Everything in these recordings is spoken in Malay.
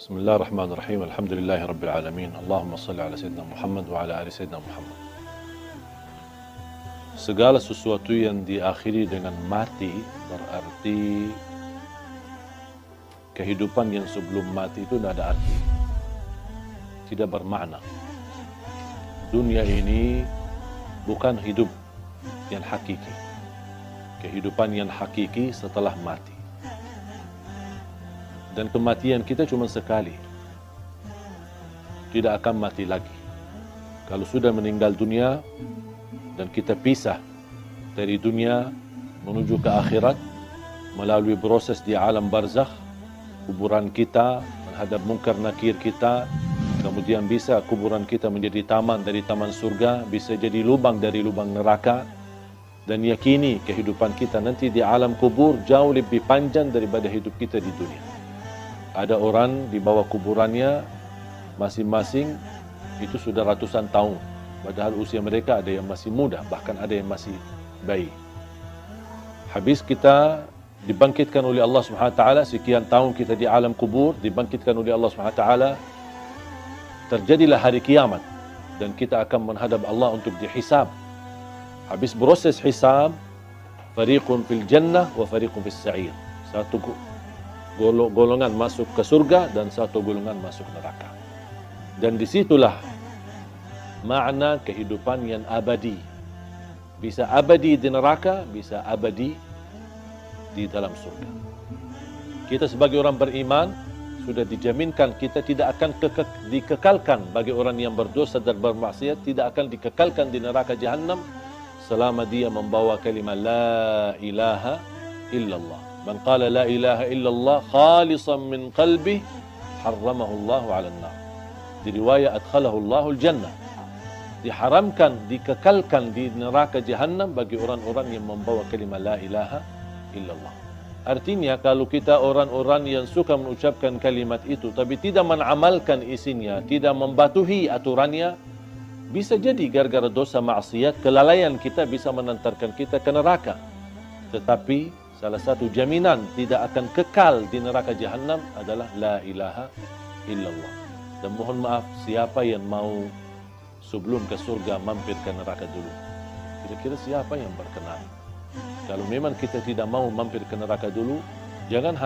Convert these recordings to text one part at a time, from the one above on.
Bismillahirrahmanirrahim. Alhamdulillahi Rabbil Alamin. Allahumma salli ala Sayyidina Muhammad wa ala ali Sayyidina Muhammad. Segala sesuatu yang diakhiri dengan mati berarti kehidupan yang sebelum mati itu tidak ada arti, tidak bermakna. Dunia ini bukan hidup yang hakiki. Kehidupan yang hakiki setelah mati. Dan kematian kita cuma sekali. Tidak akan mati lagi. Kalau sudah meninggal dunia dan kita pisah dari dunia menuju ke akhirat melalui proses di alam barzakh, kuburan kita menghadap mungkar nakir kita, kemudian bisa kuburan kita menjadi taman dari taman surga, bisa jadi lubang dari lubang neraka, dan yakini kehidupan kita nanti di alam kubur jauh lebih panjang daripada hidup kita di dunia. Ada orang di bawah kuburannya masing-masing itu sudah ratusan tahun. Padahal usia mereka ada yang masih muda, bahkan ada yang masih bayi. Habis kita dibangkitkan oleh Allah Subhanahu wa taala, sekian tahun kita di alam kubur, dibangkitkan oleh Allah Subhanahu wa taala, terjadilah hari kiamat dan kita akan menghadap Allah untuk dihisab. Habis proses hisab, fariqun fil jannah wa fariqun fis sa'ir. Satu golongan masuk ke surga dan satu golongan masuk neraka. Dan disitulah makna kehidupan yang abadi. Bisa abadi di neraka, bisa abadi di dalam surga. Kita sebagai orang beriman sudah dijaminkan kita tidak akan dikekalkan bagi orang yang berdosa dan bermaksiat, tidak akan dikekalkan di neraka jahanam selama dia membawa kalimat la ilaha illallah. Man qala la ilaha illallah khalisan min qalbih harramahu Allahu 'ala an-nar. Di riwayat adkhalahu Allahu al-jannah. Diharamkan, dikekalkan di neraka jahanam bagi orang-orang yang membawa kalimat la ilaha illallah. Artinya kalau kita orang-orang yang suka mengucapkan kalimat itu tapi tidak mengamalkan isinya, tidak mematuhi aturannya, bisa jadi gara-gara dosa maksiat, kelalaian kita bisa menantarkan kita ke neraka. Tetapi salah satu jaminan tidak akan kekal di neraka jahanam adalah la ilaha illallah. Dan mohon maaf, siapa yang mau sebelum ke surga mampir ke neraka dulu? Kira-kira siapa yang berkenan? Kalau memang kita tidak mau mampir ke neraka dulu, jangan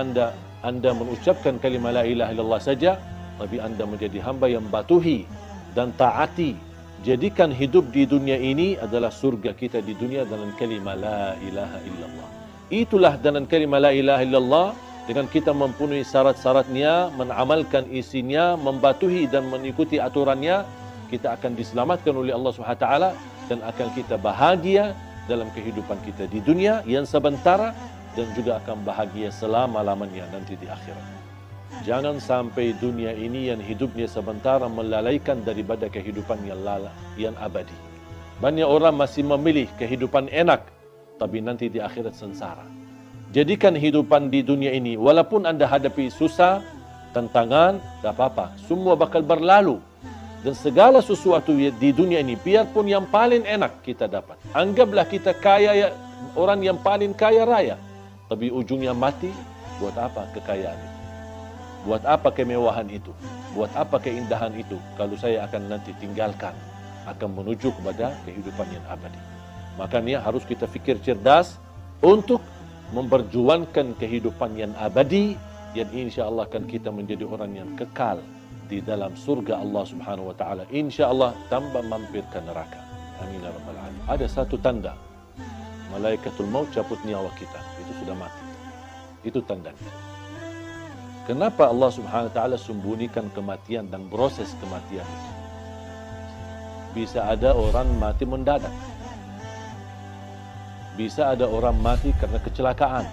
anda mengucapkan kalimat la ilaha illallah saja, tapi anda menjadi hamba yang patuhi dan taati. Jadikan hidup di dunia ini adalah surga kita di dunia dengan kalimat la ilaha illallah. Itulah dengan kalimat la ilaha illallah, dengan kita mempunyai syarat-syaratnya, mengamalkan isinya, membatuhi dan mengikuti aturannya, kita akan diselamatkan oleh Allah Subhanahu wa taala dan akan kita bahagia dalam kehidupan kita di dunia yang sementara dan juga akan bahagia selama-lamanya nanti di akhirat. Jangan sampai dunia ini yang hidupnya sementara melalaikan daripada kehidupan yang abadi. Banyak orang masih memilih kehidupan enak tapi nanti di akhirat sengsara. Jadikan hidupan di dunia ini, walaupun anda hadapi susah, tantangan, tak apa-apa. Semua bakal berlalu. Dan segala sesuatu di dunia ini, biarpun yang paling enak kita dapat. Anggaplah kita kaya, orang yang paling kaya raya. Tapi ujungnya mati, buat apa kekayaan itu? Buat apa kemewahan itu? Buat apa keindahan itu? Kalau saya akan nanti tinggalkan, akan menuju kepada kehidupan yang abadi. Makanya harus kita fikir cerdas untuk memperjuangkan kehidupan yang abadi, yang insya Allah akan kita menjadi orang yang kekal di dalam surga Allah Subhanahu wa taala. Insya Allah tanpa mampir ke neraka. Amin ya rabbal alamin. Ada satu tanda, malaikatul maut cabut nyawa kita, itu sudah mati. Itu tandanya. Kenapa Allah Subhanahu wa taala sembunyikan kematian dan proses kematian itu? Bisa ada orang mati mendadak. Bisa ada orang mati karena kecelakaan.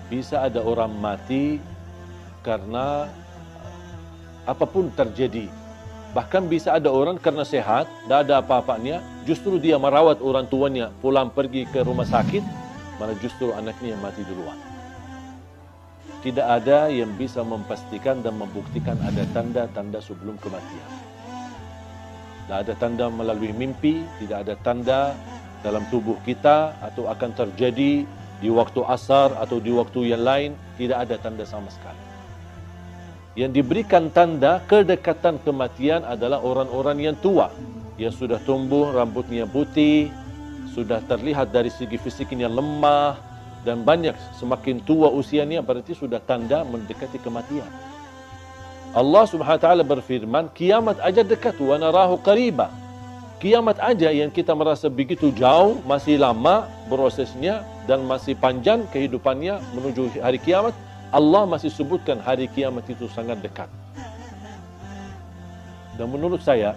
Bisa ada orang mati karena apapun terjadi. Bahkan bisa ada orang karena sehat, tidak ada apa-apanya, justru dia merawat orang tuanya, pulang pergi ke rumah sakit, malah justru anaknya yang mati duluan. Tidak ada yang bisa memastikan dan membuktikan ada tanda-tanda sebelum kematian. Tidak ada tanda melalui mimpi, tidak ada tanda dalam tubuh kita atau akan terjadi di waktu asar atau di waktu yang lain, tidak ada tanda sama sekali. Yang diberikan tanda kedekatan kematian adalah orang-orang yang tua, yang sudah tumbuh, rambutnya putih, sudah terlihat dari segi fisiknya lemah, dan banyak semakin tua usianya berarti sudah tanda mendekati kematian. Allah Subhanahu wa taala berfirman, kiamat aja dekat, wa narahu qariba. Kiamat aja yang kita merasa begitu jauh, masih lama prosesnya dan masih panjang kehidupannya menuju hari kiamat, Allah masih sebutkan hari kiamat itu sangat dekat. Dan menurut saya,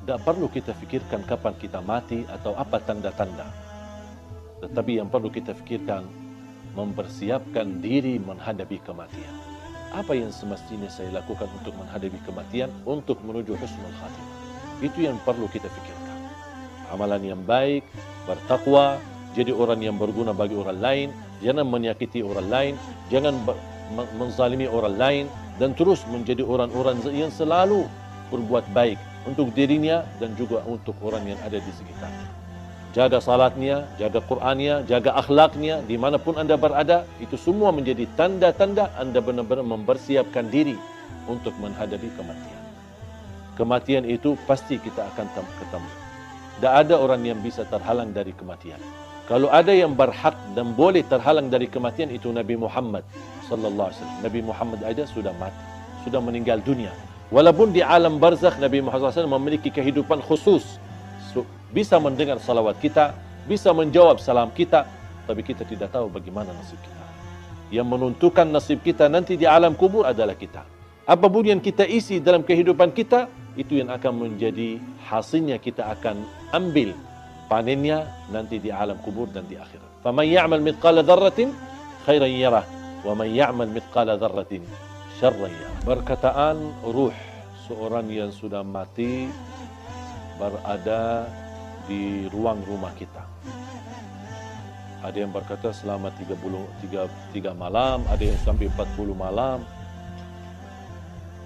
tidak perlu kita fikirkan kapan kita mati atau apa tanda-tanda. Tetapi yang perlu kita fikirkan, mempersiapkan diri menghadapi kematian. Apa yang semestinya saya lakukan untuk menghadapi kematian, untuk menuju husnul khatimah. Itu yang perlu kita fikirkan. Amalan yang baik, bertakwa, jadi orang yang berguna bagi orang lain, jangan menyakiti orang lain, jangan menzalimi orang lain, dan terus menjadi orang-orang yang selalu berbuat baik untuk dirinya dan juga untuk orang yang ada di sekitarnya. Jaga salatnya, jaga Qur'annya, jaga akhlaknya, dimanapun anda berada, itu semua menjadi tanda-tanda anda benar-benar mempersiapkan diri untuk menghadapi kematian. Kematian itu pasti kita akan ketemu. Tidak ada orang yang bisa terhalang dari kematian. Kalau ada yang berhak dan boleh terhalang dari kematian, itu Nabi Muhammad sallallahu alaihi wasallam. Nabi Muhammad aja sudah mati, sudah meninggal dunia. Walaupun di alam barzakh Nabi Muhammad SAW memiliki kehidupan khusus, bisa mendengar salawat kita, bisa menjawab salam kita, tapi kita tidak tahu bagaimana nasib kita. Yang menentukan nasib kita nanti di alam kubur adalah kita. Apapun yang kita isi dalam kehidupan kita, itu yang akan menjadi hasilnya, kita akan ambil panennya nanti di alam kubur dan di akhirat. Faman ya'mal mithqala dzarratin khairan yarah, wa man ya'mal mithqala dzarratin syarran yarah. Perkataan ruh seorang yang sudah mati berada di ruang rumah kita. Ada yang berkata selama 3 malam, ada yang sampai 40 malam.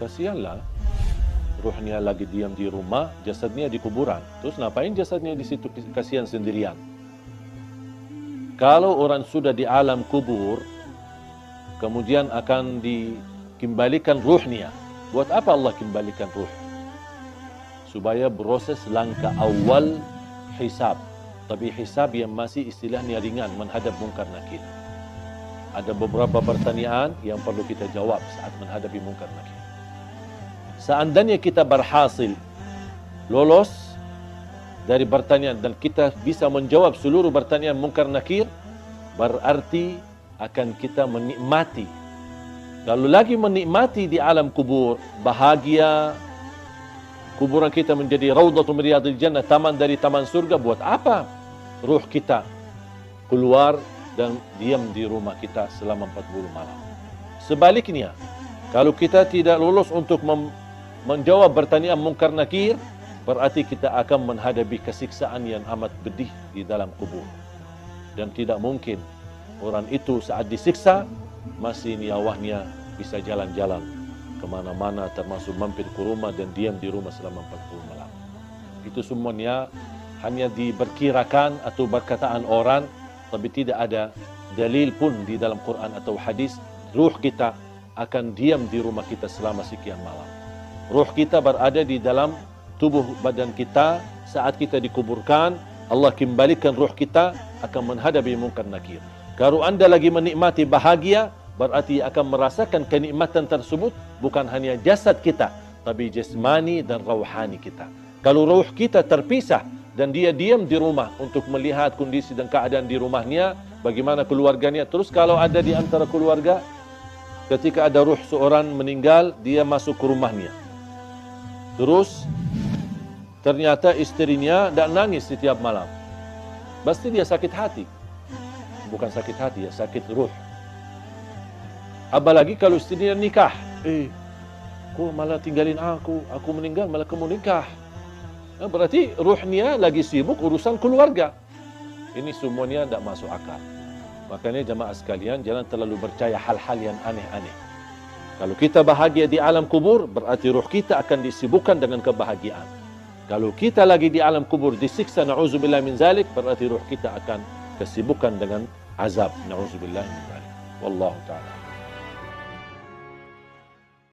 Kasihanlah, ruhnya lagi diam di rumah, jasadnya di kuburan. Terus ngapain jasadnya di situ, kasihan sendirian? Kalau orang sudah di alam kubur, kemudian akan dikembalikan ruhnya. Buat apa Allah kembalikan ruh? Supaya proses langkah awal hisab. Tapi hisab yang masih istilahnya ringan, menghadap munkar nakir. Ada beberapa pertanyaan yang perlu kita jawab saat menghadapi munkar nakir. Seandainya kita berhasil lolos dari pertanyaan dan kita bisa menjawab seluruh pertanyaan munkar nakir, berarti akan kita menikmati. Kalau lagi menikmati di alam kubur, bahagia, kuburan kita menjadi raudhatun min riyadil jannah, taman dari taman surga. Buat apa ruh kita keluar dan diam di rumah kita selama 40 malam? Sebaliknya, kalau kita tidak lolos untuk menjawab pertanyaan munkar nakir, berarti kita akan menghadapi kesiksaan yang amat pedih di dalam kubur. Dan tidak mungkin orang itu saat disiksa masih nyawanya bisa jalan-jalan kemana-mana, termasuk mampir ke rumah dan diam di rumah selama 40 malam. Itu semuanya hanya diperkirakan atau perkataan orang, tapi tidak ada dalil pun di dalam Quran atau hadis ruh kita akan diam di rumah kita selama sekian malam. Ruh kita berada di dalam tubuh badan kita saat kita dikuburkan. Allah kembalikan ruh kita akan menghadapi munkar nakir. Kalau anda lagi menikmati bahagia, berarti akan merasakan kenikmatan tersebut bukan hanya jasad kita, tapi jasmani dan rauhani kita. Kalau ruh kita terpisah dan dia diam di rumah untuk melihat kondisi dan keadaan di rumahnya, bagaimana keluarganya. Terus kalau ada di antara keluarga, ketika ada ruh seorang meninggal, dia masuk ke rumahnya. Terus ternyata istrinya tak nangis setiap malam. Pasti dia sakit hati. Bukan sakit hati, ya sakit ruh. Apalagi kalau istrinya nikah. Kok malah tinggalin aku meninggal malah kamu nikah. Berarti ruhnya lagi sibuk urusan keluarga. Ini semuanya tidak masuk akal. Makanya jamaah sekalian, jangan terlalu percaya hal-hal yang aneh-aneh. Kalau kita bahagia di alam kubur, berarti ruh kita akan disibukkan dengan kebahagiaan. Kalau kita lagi di alam kubur disiksa, na'udzubillah min zalik, berarti ruh kita akan kesibukkan dengan azab, na'udzubillah min zalik. Wallahu ta'ala.